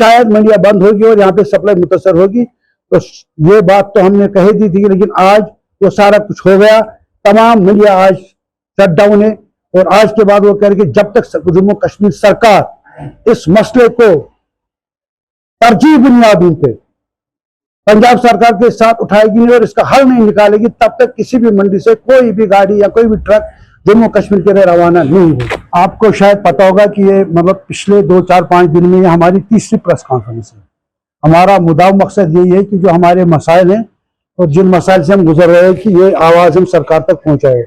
शायद मंडियां बंद होगी और यहाँ पे सप्लाई मुतासर होगी। तो ये बात तो हमने कही दी थी, लेकिन आज वो सारा कुछ हो गया। तमाम मंडियां आज शट डाउन है और आज के बाद वो कह रहे कि जब तक जम्मू कश्मीर सरकार इस मसले को तरजीह बुनियादों पे पंजाब सरकार के साथ उठाएगी नहीं और इसका हल नहीं निकालेगी, तब तक किसी भी मंडी से कोई भी गाड़ी या कोई भी ट्रक जम्मू कश्मीर के लिए रवाना नहीं होगी। आपको शायद पता होगा कि ये मतलब पिछले 2-4-5 दिन में ये हमारी तीसरी प्रेस कॉन्फ्रेंस है। हमारा मुद्दा मकसद यही है कि जो हमारे मसाइल हैं और जिन मसाइल से हम गुजर रहे हैं कि ये आवाज हम सरकार तक पहुंचाए।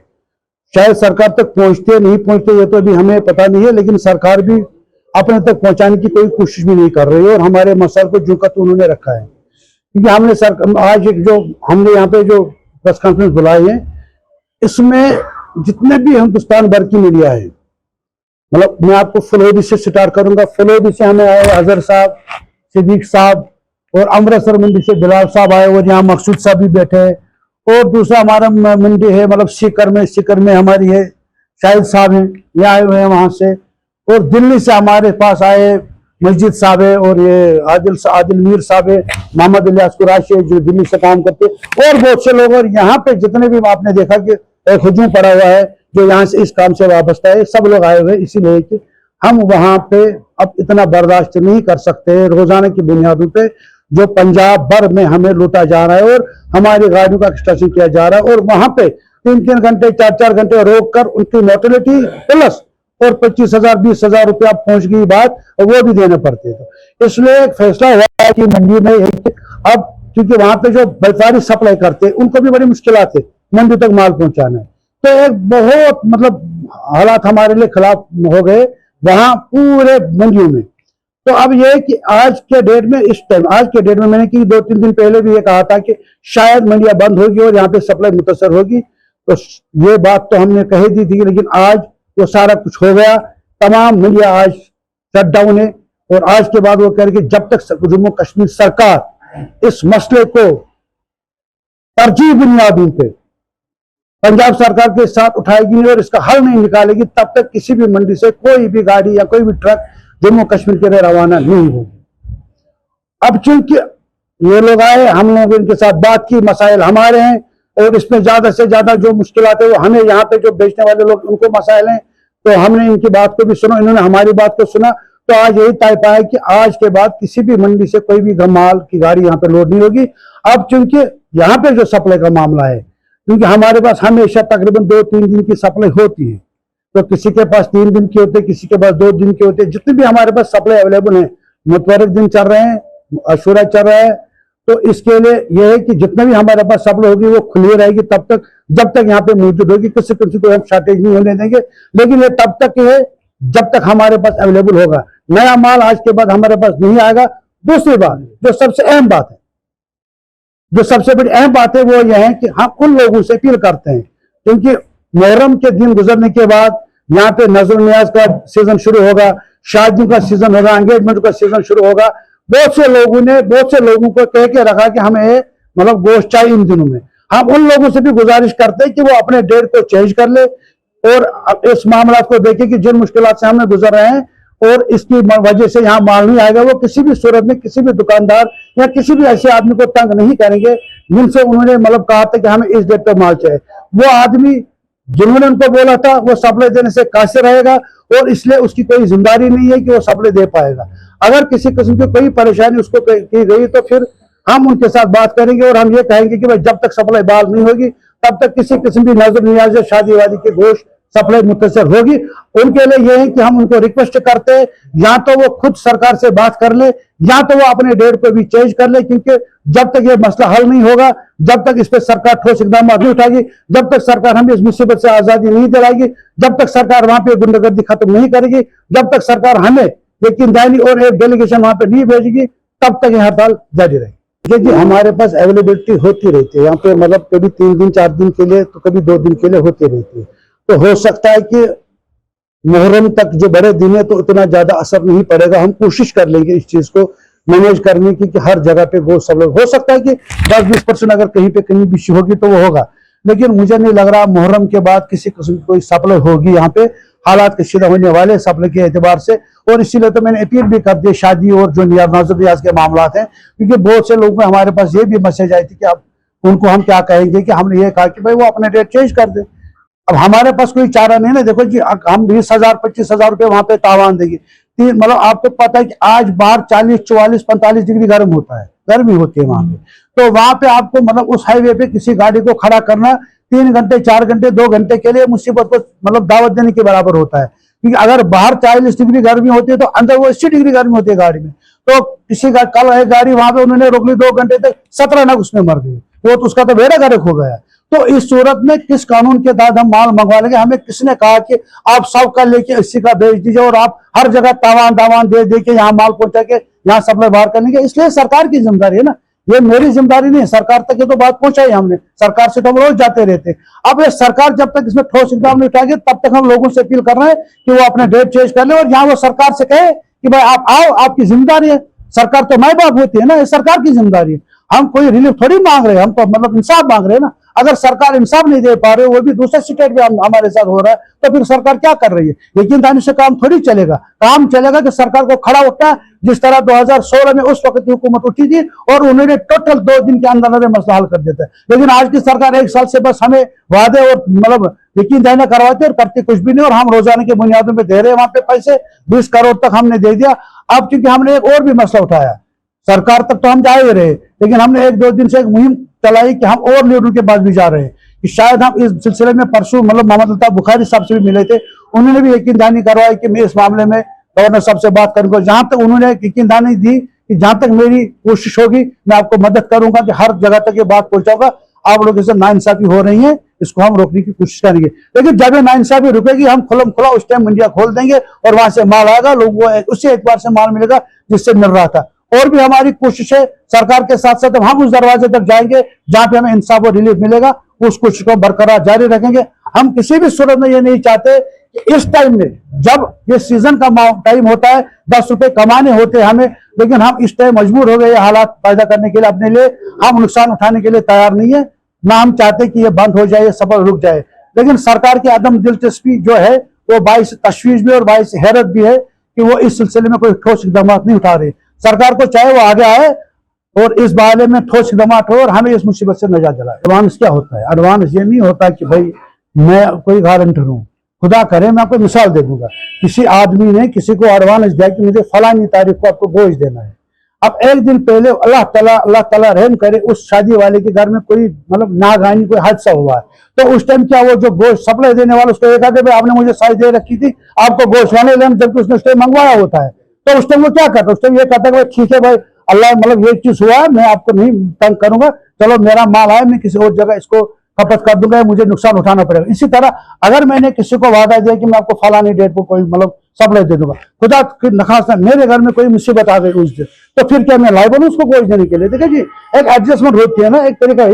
शायद सरकार तक पहुंचते नहीं पहुंचते ये तो अभी हमें पता नहीं है, लेकिन सरकार भी अपने तक पहुंचाने की कोई कोशिश भी नहीं कर रही है और हमारे मसाइल को जो तो उन्होंने रखा है। क्योंकि हमने आज एक जो हमने यहाँ पे जो प्रेस कॉन्फ्रेंस बुलाई है, इसमें जितने भी हिंदुस्तान भर की मीडिया है, मतलब मैं आपको फलोदी से स्टार्ट करूंगा। फलोदी से हमें आए अजहर साहब, सिद्दीक साहब, और अमृतसर मंडी से बिलाल साहब आए और यहाँ मकसूद साहब भी बैठे हैं। और दूसरा हमारा मंडी है मतलब सीकर में हमारी है शाहिद साहब हैं, ये आए हुए हैं वहां से। और दिल्ली से हमारे पास आए मस्जिद साहब है और ये आदिल मीर साहब है, मोहम्मद इलियास कुरैशी जो दिल्ली से काम करते हैं, और बहुत से लोग। और यहाँ पे जितने भी आपने देखा कि एक हुजूम पड़ा हुआ है जो यहाँ से इस काम से वाबस्ता है, सब लोग आए हुए इसीलिए कि हम वहां पे अब इतना बर्दाश्त नहीं कर सकते रोजाना की बुनियादों पे जो पंजाब भर में हमें लूटा जा रहा है और हमारी गाड़ियों का एक्सट्रैक्शन किया जा रहा है। और वहां पे 3-3 घंटे 4-4 घंटे रोक कर उनकी मोटिलिटी प्लस और 25,000 20,000 रुपया पहुंच गई बात, और वो भी देने पड़ते हैं। तो इसलिए एक फैसला हुआ है कि मंडी में अब क्योंकि वहां पे जो व्यापारी सप्लाई करते हैं उनको भी बड़ी मुश्किलात है मंडी तक माल पहुंचाना है। तो एक बहुत मतलब हालात हमारे लिए खिलाफ हो गए वहां पूरे मंडियों में। तो अब ये कि आज के डेट में आज के डेट में मैंने कि 2-3 दिन पहले भी ये कहा था कि शायद मंडियां बंद होगी और यहाँ पे सप्लाई मुतासर होगी। तो ये बात तो हमने कही दी थी, लेकिन आज वो सारा कुछ हो गया। तमाम मंडियां आज शट डाउन है और आज के बाद वो कह रहे कि जब तक जम्मू कश्मीर सरकार इस मसले को तरजीह बुनियादों पे पंजाब सरकार के साथ उठाएगी नहीं और इसका हल नहीं निकालेगी, तब तक किसी भी मंडी से कोई भी गाड़ी या कोई भी ट्रक जम्मू कश्मीर के लिए रवाना नहीं होगी। अब चूंकि ये लोग आए, हम लोग इनके साथ बात की, मसाइल हमारे हैं और इसमें ज्यादा से ज्यादा जो मुश्किलात है वो हमें यहाँ पे जो बेचने वाले लोग उनको मसाइल हैं। तो हमने इनकी बात को भी सुना, इन्होंने हमारी बात को सुना। तो आज यही तय पाया कि आज के बाद किसी भी मंडी से कोई भी माल की गाड़ी यहाँ पे लोड नहीं होगी। अब चूंकि यहाँ पे जो सप्लाई का मामला है, क्योंकि हमारे पास हमेशा तकरीबन 2-3 दिन की सप्लाई होती है, तो किसी के पास 3 दिन की होते, किसी के पास 2 दिन की होते, जितने भी हमारे पास सप्लाई अवेलेबल है। मुतवरक दिन चल रहे हैं, अशूरा चल रहा है, तो इसके लिए यह है कि जितने भी हमारे पास सप्लाई होगी वो खुली रहेगी तब तक, जब तक यहाँ पे मौजूद होगी। किसी को हम शॉर्टेज नहीं होने देंगे, लेकिन ये तब तक है जब तक हमारे पास अवेलेबल होगा। नया माल आज के बाद हमारे पास नहीं आएगा। दूसरी बात जो सबसे अहम बात है, जो सबसे बड़ी अहम बात है वो यह है कि हम उन लोगों से अपील करते हैं, क्योंकि मुहर्रम के दिन गुजरने के बाद यहाँ पे नजर नियाज का सीजन शुरू होगा, शादियों का सीजन होगा, एंगेजमेंट का सीजन शुरू होगा। बहुत से लोगों को कह के रखा कि हमें मतलब गोश्त चाहिए इन दिनों में। हम उन लोगों से भी गुजारिश करते हैं कि वो अपने डेट को चेंज कर ले और इस मामला को देखें कि जिन मुश्किलात से हमें गुजर रहे हैं और इसकी वजह से यहाँ माल नहीं आएगा, वो किसी भी सूरत में किसी भी दुकानदार या किसी भी ऐसे आदमी को तंग नहीं करेंगे जिनसे उन्होंने मतलब कहा था कि हमें इस डेट पर माल चाहिए। वो आदमी जिन्होंने उनको बोला था वो सप्लाई देने से कासिर रहेगा और इसलिए उसकी कोई जिम्मेदारी नहीं है कि वो सप्लाई दे पाएगा। अगर किसी किस्म की कोई परेशानी उसको की गई तो फिर हम उनके साथ बात करेंगे और हम ये कहेंगे कि भाई जब तक सप्लाई बहाल नहीं होगी तब तक किसी किस्म की नजर नियाज शादी वादी के गोश्त सप्लाई मुतासर होगी। उनके लिए यह है कि हम उनको रिक्वेस्ट करते हैं या तो वो खुद सरकार से बात कर ले या तो वो अपने डेट को भी चेंज कर ले, क्योंकि जब तक ये मसला हल नहीं होगा, जब तक इस पर सरकार ठोस इकदाम नहीं उठाएगी, जब तक सरकार हमें इस मुसीबत से आजादी नहीं दिलाएगी, जब तक सरकार वहां पे गुंडागर्दी खत्म नहीं करेगी, जब तक सरकार हमें यकीन दहानी और एक डेलीगेशन वहां पे नहीं भेजेगी, तब तक ये हड़ताल जारी रहेगी। जी हमारे पास अवेलेबिलिटी होती रहती है यहाँ पे, मतलब कभी 3 दिन 4 दिन के लिए तो कभी 2 दिन के लिए होती रहती है। तो हो सकता है कि मुहर्रम तक जो बड़े दिन है तो इतना ज्यादा असर नहीं पड़ेगा। हम कोशिश कर लेंगे इस चीज को मैनेज करने की कि हर जगह पे गोश्त सब लोग, हो सकता है कि 10-20% अगर कहीं पे कहीं भी होगी तो वो होगा, लेकिन मुझे नहीं लग रहा मुहर्रम के बाद किसी किस्म की कोई सप्लाई होगी यहाँ पे। हालात कशीदा होने वाले सप्लाई के एतबार से। और इसीलिए तो मैंने अपील भी कर दी शादी और जो नाजुक नियाज के मामला हैं, क्योंकि बहुत से लोग में हमारे पास ये भी मैसेज आई थी कि अब उनको हम क्या कहेंगे कि हमने ये कहा कि भाई वो अपने डेट चेंज कर दे। अब हमारे पास कोई चारा नहीं ना। देखो जी, हम 20,000 25,000 रुपये वहां पे तावान देंगे। मतलब आपको पता है कि आज बाहर 40 44 45 डिग्री गर्म होता है, गर्मी होती है वहां पे। तो वहां पे आपको मतलब उस हाईवे पे किसी गाड़ी को खड़ा करना 3 घंटे 4 घंटे 2 घंटे के लिए मुसीबत को मतलब दावत देने के बराबर होता है। क्योंकि अगर बाहर 40 डिग्री गर्मी होती है तो अंदर वो 80 डिग्री गर्मी होती है गाड़ी में। तो किसी का कल है गाड़ी वहां पे उन्होंने रोक ली, 2 घंटे तक 17 नग उसमें मर गई। वो तो उसका तो बेड़ा गर्क हो गया। तो इस सूरत में किस कानून के तहत हम माल मंगवा लेंगे? हमें किसने कहा कि आप सब का लेके 80 का बेच दीजिए और आप हर जगह तावान दावान दे दे के यहाँ माल पहुंचा के यहाँ सप्लाई बाहर करने के? इसलिए सरकार की जिम्मेदारी है ना, ये मेरी जिम्मेदारी नहीं है। सरकार तक ये तो बात पहुंचाई हमने, सरकार से तो हम रोज जाते रहते। अब ये सरकार जब तक इसमें ठोस इकदाम नहीं उठाएगी तब तक हम लोगों से अपील कर रहे हैं कि वो अपने डेट चेंज कर ले और यहाँ वो सरकार से कहे कि भाई आप आओ, आपकी जिम्मेदारी है। सरकार तो माई बाप होती है ना, ये सरकार की जिम्मेदारी है। हम कोई रिलीफ थोड़ी मांग रहे हैं, हम तो मतलब इंसाफ मांग रहे हैं ना। अगर सरकार इंसाफ नहीं दे पा रही, वो भी दूसरे स्टेट में हमारे साथ हो रहा है, तो फिर सरकार क्या कर रही है? यकीनदानी से काम थोड़ी चलेगा। काम चलेगा कि सरकार को खड़ा उठना है, जिस तरह 2016 में उस वक्त की हुकूमत उठी थी और उन्होंने टोटल 2 दिन के अंदर अंदर मसला हल कर देता है। लेकिन आज की सरकार 1 साल से बस हमें वादे और मतलब यकीन दहाना करवाते और करते कुछ भी नहीं। और हम रोजाना की बुनियादों पर दे रहे हैं वहां पे पैसे, 20 करोड़ तक हमने दे दिया। अब क्योंकि हमने एक और भी मसला उठाया, सरकार तक तो हम जा ही रहे, लेकिन हमने 1-2 दिन से एक मुहिम चलाई कि हम और लीडर के पास भी जा रहे हैं कि शायद हम इस सिलसिले में परसों मतलब मोहम्मद अल्ताफ बुखारी साहब से भी मिले थे। उन्होंने भी यकीन दहानी करवाई कि मैं इस मामले में गवर्नर साहब से बात करूंगा। जहां तक उन्होंने यकीन दहानी दी कि जहां तक मेरी कोशिश होगी मैं आपको मदद करूंगा कि हर जगह तक ये बात पहुंचाऊंगा। आप लोगों से नाइंसाफी हो रही है, इसको हम रोकने की कोशिश करेंगे। लेकिन जब ये नाइंसाफी रुकेगी हम खुलम खुला उस टाइम मंडिया खोल देंगे और वहां से माल आएगा, लोगों को उसी एतबार से माल मिलेगा जिससे मिल रहा था। और भी हमारी कोशिश है सरकार के साथ साथ हम उस दरवाजे तक जाएंगे जहां पे हमें इंसाफ और रिलीफ मिलेगा, उस कोशिश को बरकरार जारी रखेंगे। हम किसी भी सूरत में ये नहीं चाहते कि इस टाइम में जब ये सीजन का टाइम होता है 10 रुपए कमाने होते हैं हमें, लेकिन हम इस टाइम मजबूर हो गए हालात पैदा करने के लिए अपने लिए, हम नुकसान उठाने के लिए तैयार नहीं है। ना हम चाहते कि ये बंद हो जाए, सफर रुक जाए। लेकिन सरकार की अदम दिलचस्पी जो है वो बाइस तशवीश भी और बाइस हैरत भी है कि वो इस सिलसिले में कोई ठोस इकदाम नहीं उठा रहे। सरकार को चाहे वो आगे आए और इस बारे में ठोस इकदाम हो और हमें इस मुसीबत से नजात दिलाए। एडवांस क्या होता है? एडवांस ये नहीं होता कि भाई मैं कोई गारंटर हूं। खुदा करे मैं आपको मिसाल दे दूंगा, किसी आदमी ने किसी को एडवांस दिया कि मुझे फलानी तारीख को आपको गोश्त देना है। अब एक दिन पहले अल्लाह ताला रहम करे उस शादी वाले के घर में कोई मतलब नागानी कोई हादसा हुआ है, तो उस टाइम क्या वो जो गोश्त सप्लाई देने वाला उसको ये कहते भाई आपने मुझे साइज दे रखी थी, आपको गोश्त लाने लेना, जबकि उसने उस टाइम मंगवाया होता है। तो उस टाइम वो क्या करता है? उस टाइम ये कहता है भाई ठीक है भाई अल्लाह मतलब ये चीज हुआ है, मैं आपको नहीं तंग करूंगा, चलो मेरा माल आया मैं किसी और जगह इसको खपत कर दूंगा, मुझे नुकसान उठाना पड़ेगा। इसी तरह अगर मैंने किसी को वादा दिया कि मैं आपको फलानी डेट को कोई मतलब सप्लाई दे दूंगा, खुदा की नखास्ता मेरे घर में कोई मुसीबत आ गई उस दिन, तो फिर क्या मैं लायबल हूं उसको गोश्त देने के लिए? देखिए जी, एक एडजस्टमेंट होती है ना, एक तरीका।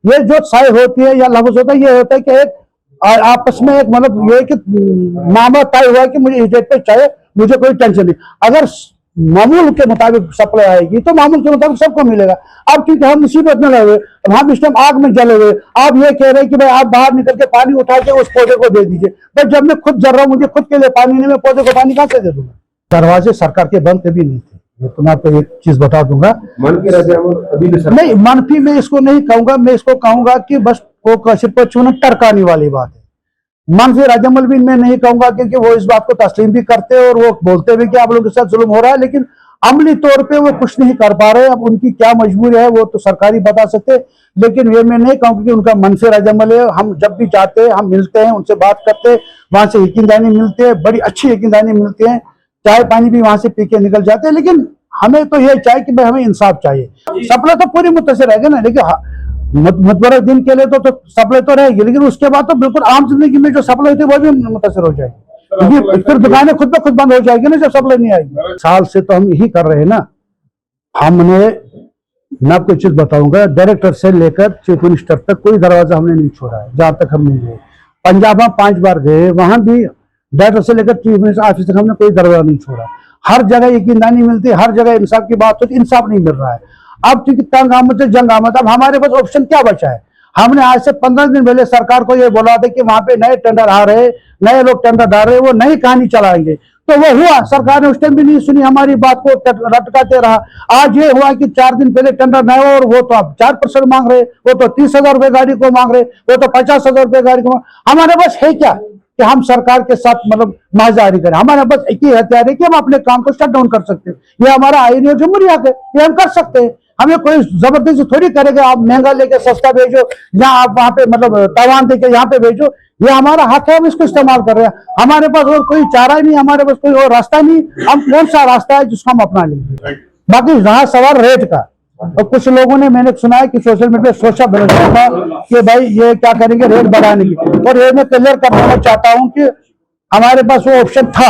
ये जो साय होती है या लफ्ज होता है, ये होता है कि एक आपस में एक मतलब ये कि मामला तय हुआ कि मुझे इस डेट पे चाहिए, मुझे कोई टेंशन नहीं। अगर मामूल के मुताबिक सप्लाई आएगी तो मामूल के मुताबिक सबको मिलेगा। अब क्योंकि हम मुसीबत में लगे, हम इस टाइम आग में जले हुए, आप ये कह रहे हैं कि भाई आप बाहर निकल के पानी उठा के उस पौधे को दे दीजिए। भाई जब मैं खुद जल रहा हूँ, मुझे खुद के लिए पानी नहीं, मैं पौधे को पानी कहां से दे दूंगा? दरवाजे सरकार के बंद कभी नहीं थे, ये तो मैं आपको एक चीज बता दूंगा। नहीं, मनफी में इसको नहीं कहूंगा, मैं इसको कहूंगा कि बस वो सिर्फ टरकाने वाली बात है। मनफी रद्द-ए-अमल भी मैं नहीं कहूंगा, क्योंकि वो इस बात को तस्लीम भी करते हैं और वो बोलते भी कि आप लोगों के साथ जुल्म हो रहा है, लेकिन अमली तौर पे वो कुछ नहीं कर पा रहे। अब उनकी क्या मजबूरी है वो तो सरकारी बता सकते, लेकिन ये मैं नहीं कहूंगा कि उनका मनफी रद्द-ए-अमल है। हम जब भी जाते हैं हम मिलते हैं, उनसे बात करते हैं, वहां से यकीनदानी मिलती है, बड़ी अच्छी यकीनदानी मिलती है, चाय पानी भी वहां से पी के निकल जाते हैं। लेकिन हमें तो ये चाहिए कि भाई हमें इंसाफ चाहिए। सप्लाई तो पूरी मुत्तसिर रहेगा ना, लेकिन मुतबरक दिन के लिए तो सप्लाई तो रहेगी, लेकिन उसके बाद तो बिल्कुल आम जिंदगी में जो सप्लाई होती है वो भी मुतासर हो जाएगी, क्योंकि फिर दुकानें खुद ब खुद बंद हो जाएगी ना जब सप्लाई नहीं आएगी। साल से तो हम यही कर रहे हैं ना। हमने, मैं आपको चीज बताऊंगा, डायरेक्टर से लेकर चीफ मिनिस्टर तक कोई दरवाजा हमने नहीं छोड़ा है जहां तक हम नहीं गए। पंजाब में 5 बार गए, वहां भी डायरेक्टर से लेकर चीफ मिनिस्टर ऑफिस तक हमने कोई दरवाजा नहीं छोड़ा। हर जगह यकीनदानी मिलती है, हर जगह इंसाफ की बात होती है, इंसाफ नहीं मिल रहा है। अब क्योंकि तंग आमद से जंग आमद, अब हमारे पास ऑप्शन क्या बचा है? हमने आज से 15 दिन पहले सरकार को ये बोला था कि वहां पे नए टेंडर आ रहे, नए लोग टेंडर डाल रहे हैं, वो नई कहानी चलाएंगे। तो वो हुआ, सरकार ने उस टाइम भी नहीं सुनी हमारी बात को, लटकाते रहा। आज ये हुआ कि 4 दिन पहले टेंडर नया हुआ और वो तो अब 4% मांग रहे, वो तो 30,000 रुपए गाड़ी को मांग रहे, वो तो 50,000 रुपए गाड़ी को। हमारे पास है क्या कि हम सरकार के साथ मतलब माहजारी करें? हमारे पास एक ही हथियार है कि हम अपने काम को शट डाउन कर सकते हैं। ये हमारा आईनी और जमहूरी हक है, ये हम कर सकते हैं। हमें कोई जबरदस्ती थोड़ी करेगा, आप महंगा लेके सस्ता भेजो या आप वहां पे मतलब तावान देके यहाँ पे भेजो। ये हमारा हक है, हम इसको इस्तेमाल कर रहे हैं। हमारे पास और कोई चारा ही नहीं, हमारे पास कोई और रास्ता नहीं। हम कौन सा रास्ता है जिसको हम अपना लेंगे? बाकी रहा सवाल रेट का, और कुछ लोगों ने, मैंने सुना है कि सोशल मीडिया सोचा भरोसा था कि भाई ये क्या करेंगे रेट बढ़ाने की। और ये मैं क्लियर करना चाहता हूं कि हमारे पास वो ऑप्शन था,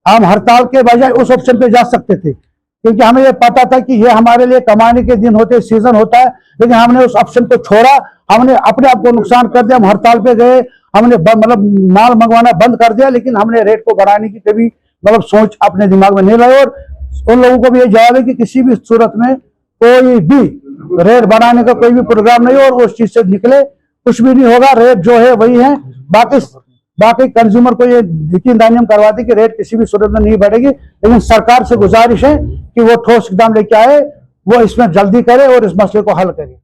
हम हड़ताल के बजाय उस ऑप्शन पे जा सकते थे, क्योंकि हमें ये पता था कि ये हमारे लिए कमाने के दिन होते, सीजन होता है। लेकिन हमने उस ऑप्शन को छोड़ा, हमने अपने आप को नुकसान कर दिया। हम हड़ताल पे गए, हमने मतलब माल मंगवाना बंद कर दिया, लेकिन हमने रेट को बढ़ाने की कभी मतलब सोच अपने दिमाग में नहीं लाई। और उन लोगों को भी ये जवाब है कि किसी भी सूरत में कोई भी रेट बढ़ाने का कोई भी प्रोग्राम नहीं, और उस चीज से निकले कुछ भी नहीं होगा। रेट जो है वही है। बाकी कंज्यूमर को ये यकीनदानी हम करवाते कि रेट किसी भी सूरत में नहीं बढ़ेगी। लेकिन सरकार से गुजारिश है कि वो ठोस इकदाम लेके आए, वो इसमें जल्दी करे और इस मसले को हल करे।